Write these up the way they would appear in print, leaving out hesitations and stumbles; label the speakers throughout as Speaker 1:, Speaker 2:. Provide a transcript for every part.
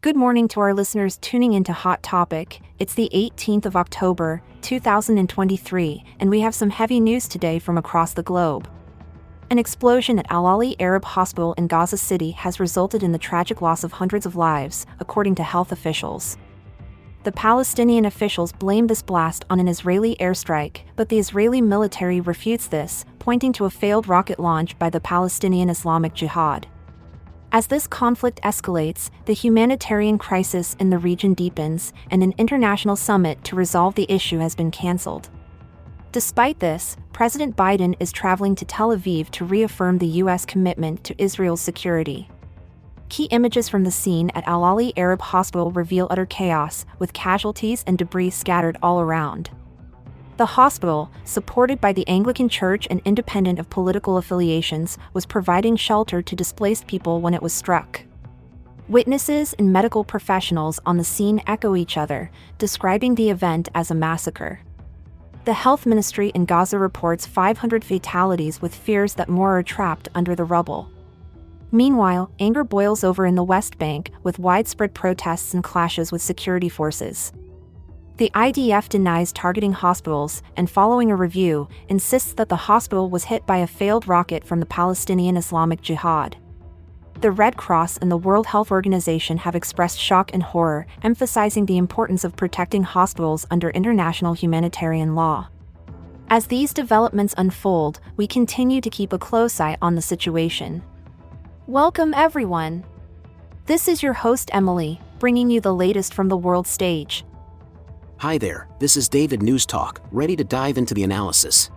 Speaker 1: Good morning to our listeners tuning into Hot Topic. It's the 18th of October, 2023, and we have some heavy news today from across the globe. An explosion at Al-Ahli Arab hospital in Gaza City has resulted in the tragic loss of hundreds of lives, according to health officials. The Palestinian officials blame this blast on an Israeli airstrike, but the Israeli military refutes this, pointing to a failed rocket launch by the Palestinian Islamic Jihad. As this conflict escalates, the humanitarian crisis in the region deepens, and an international summit to resolve the issue has been cancelled. Despite this, President Biden is traveling to Tel Aviv to reaffirm the U.S. commitment to Israel's security. Key images from the scene at Al-Ahli Arab Hospital reveal utter chaos, with casualties and debris scattered all around. The hospital, supported by the Anglican Church and independent of political affiliations, was providing shelter to displaced people when it was struck. Witnesses and medical professionals on the scene echo each other, describing the event as a massacre. The health ministry in Gaza reports 500 fatalities with fears that more are trapped under the rubble. Meanwhile, anger boils over in the West Bank, with widespread protests and clashes with security forces. The IDF denies targeting hospitals and, following a review, insists that the hospital was hit by a failed rocket from the Palestinian Islamic Jihad. The Red Cross and the World Health Organization have expressed shock and horror, emphasizing the importance of protecting hospitals under international humanitarian law. As these developments unfold, we continue to keep a close eye on the situation. Welcome, everyone! This is your host Emily, bringing you the latest from the world stage.
Speaker 2: Hi there, this is David News Talk, ready to dive into the analysis.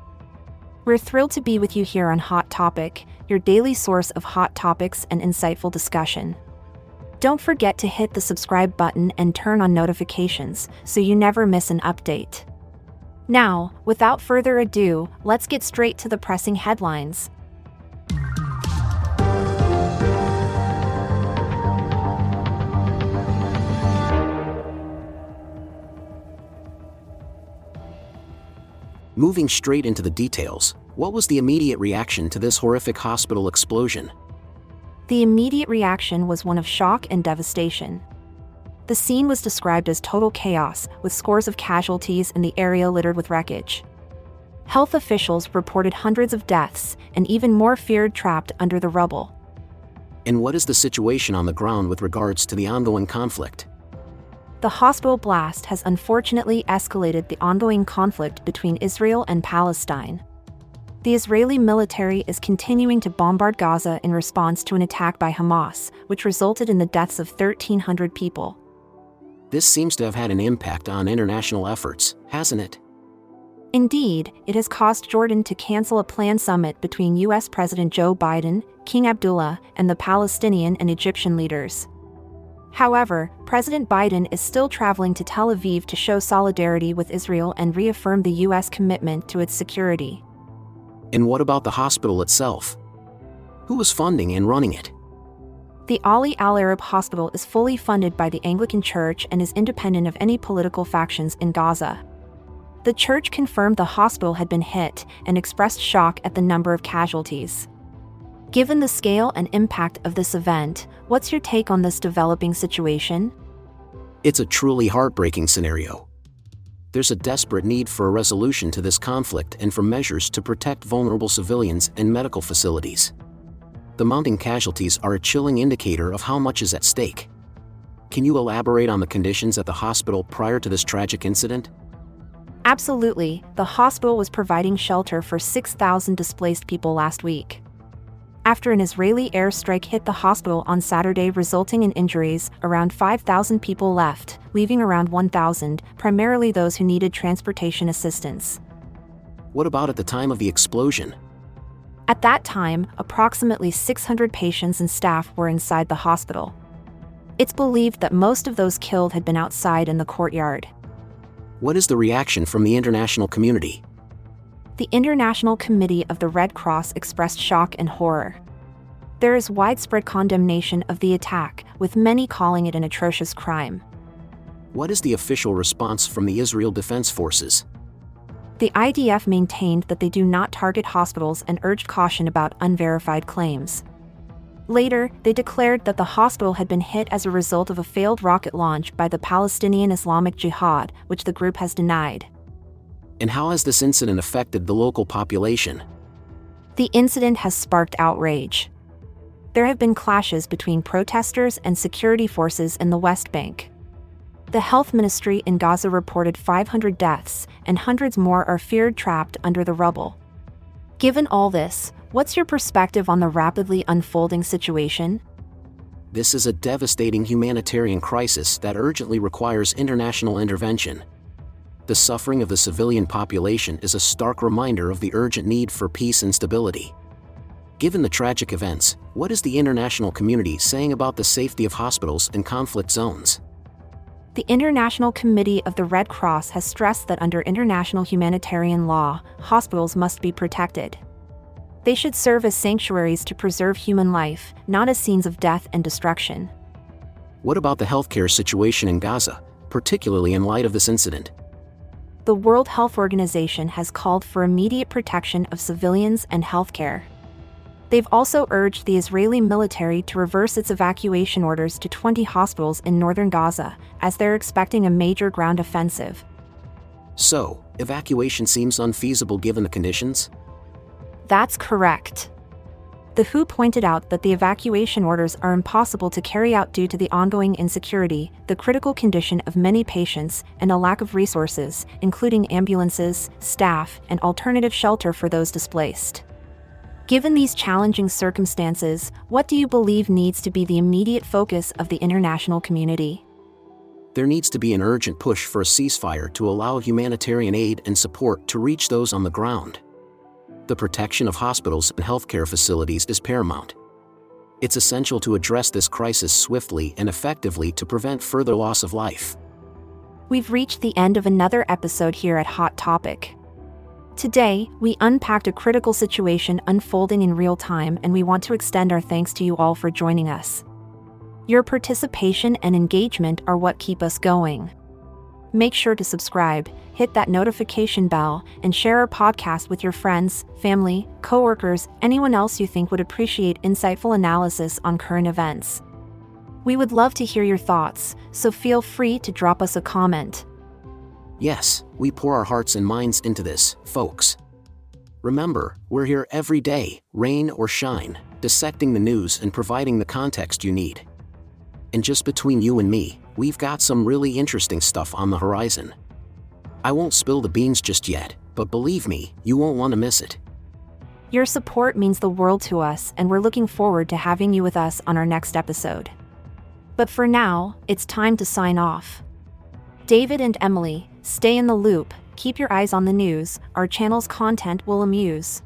Speaker 1: We're thrilled to be with you here on Hot Topic, your daily source of hot topics and insightful discussion. Don't forget to hit the subscribe button and turn on notifications so you never miss an update. Now, without further ado, let's get straight to the pressing headlines.
Speaker 2: Moving straight into the details, what was the immediate reaction to this horrific hospital explosion?
Speaker 1: The immediate reaction was one of shock and devastation. The scene was described as total chaos, with scores of casualties and the area littered with wreckage. Health officials reported hundreds of deaths, and even more feared trapped under the rubble.
Speaker 2: And what is the situation on the ground with regards to the ongoing conflict?
Speaker 1: The hospital blast has unfortunately escalated the ongoing conflict between Israel and Palestine. The Israeli military is continuing to bombard Gaza in response to an attack by Hamas, which resulted in the deaths of 1,300 people.
Speaker 2: This seems to have had an impact on international efforts, hasn't it?
Speaker 1: Indeed, it has caused Jordan to cancel a planned summit between U.S. President Joe Biden, King Abdullah, and the Palestinian and Egyptian leaders. However, President Biden is still traveling to Tel Aviv to show solidarity with Israel and reaffirm the U.S. commitment to its security.
Speaker 2: And what about the hospital itself? Who is funding and running it?
Speaker 1: The Al-Ahli Arab hospital is fully funded by the Anglican Church and is independent of any political factions in Gaza. The church confirmed the hospital had been hit and expressed shock at the number of casualties. Given the scale and impact of this event, what's your take on this developing situation?
Speaker 2: It's a truly heartbreaking scenario. There's a desperate need for a resolution to this conflict and for measures to protect vulnerable civilians and medical facilities. The mounting casualties are a chilling indicator of how much is at stake. Can you elaborate on the conditions at the hospital prior to this tragic incident?
Speaker 1: Absolutely, the hospital was providing shelter for 6,000 displaced people last week. After an Israeli airstrike hit the hospital on Saturday resulting in injuries, around 5,000 people left, leaving around 1,000, primarily those who needed transportation assistance.
Speaker 2: What about at the time of the explosion?
Speaker 1: At that time, approximately 600 patients and staff were inside the hospital. It's believed that most of those killed had been outside in the courtyard.
Speaker 2: What is the reaction from the international community?
Speaker 1: The International Committee of the Red Cross expressed shock and horror. There is widespread condemnation of the attack, with many calling it an atrocious crime.
Speaker 2: What is the official response from the Israel Defense Forces?
Speaker 1: The IDF maintained that they do not target hospitals and urged caution about unverified claims. Later, they declared that the hospital had been hit as a result of a failed rocket launch by the Palestinian Islamic Jihad, which the group has denied.
Speaker 2: And how has this incident affected the local population?
Speaker 1: The incident has sparked outrage. There have been clashes between protesters and security forces in the West Bank. The health ministry in Gaza reported 500 deaths, and hundreds more are feared trapped under the rubble. Given all this, what's your perspective on the rapidly unfolding situation?
Speaker 2: This is a devastating humanitarian crisis that urgently requires international intervention. The suffering of the civilian population is a stark reminder of the urgent need for peace and stability. Given the tragic events, what is the international community saying about the safety of hospitals in conflict zones?
Speaker 1: The International Committee of the Red Cross has stressed that under international humanitarian law, hospitals must be protected. They should serve as sanctuaries to preserve human life, not as scenes of death and destruction.
Speaker 2: What about the healthcare situation in Gaza, particularly in light of this incident?
Speaker 1: The World Health Organization has called for immediate protection of civilians and healthcare. They've also urged the Israeli military to reverse its evacuation orders to 20 hospitals in northern Gaza, as they're expecting a major ground offensive.
Speaker 2: So, evacuation seems unfeasible given the conditions?
Speaker 1: That's correct. The WHO pointed out that the evacuation orders are impossible to carry out due to the ongoing insecurity, the critical condition of many patients, and a lack of resources, including ambulances, staff, and alternative shelter for those displaced. Given these challenging circumstances, what do you believe needs to be the immediate focus of the international community?
Speaker 2: There needs to be an urgent push for a ceasefire to allow humanitarian aid and support to reach those on the ground. The protection of hospitals and healthcare facilities is paramount. It's essential to address this crisis swiftly and effectively to prevent further loss of life.
Speaker 1: We've reached the end of another episode here at Hot Topic. Today, we unpacked a critical situation unfolding in real time, and we want to extend our thanks to you all for joining us. Your participation and engagement are what keep us going. Make sure to subscribe, hit that notification bell, and share our podcast with your friends, family, coworkers, anyone else you think would appreciate insightful analysis on current events. We would love to hear your thoughts, so feel free to drop us a comment.
Speaker 2: Yes, we pour our hearts and minds into this, folks. Remember, we're here every day, rain or shine, dissecting the news and providing the context you need. And just between you and me, we've got some really interesting stuff on the horizon. I won't spill the beans just yet, but believe me, you won't want to miss it.
Speaker 1: Your support means the world to us, and we're looking forward to having you with us on our next episode. But for now, it's time to sign off. David and Emily, stay in the loop, keep your eyes on the news, our channel's content will amuse.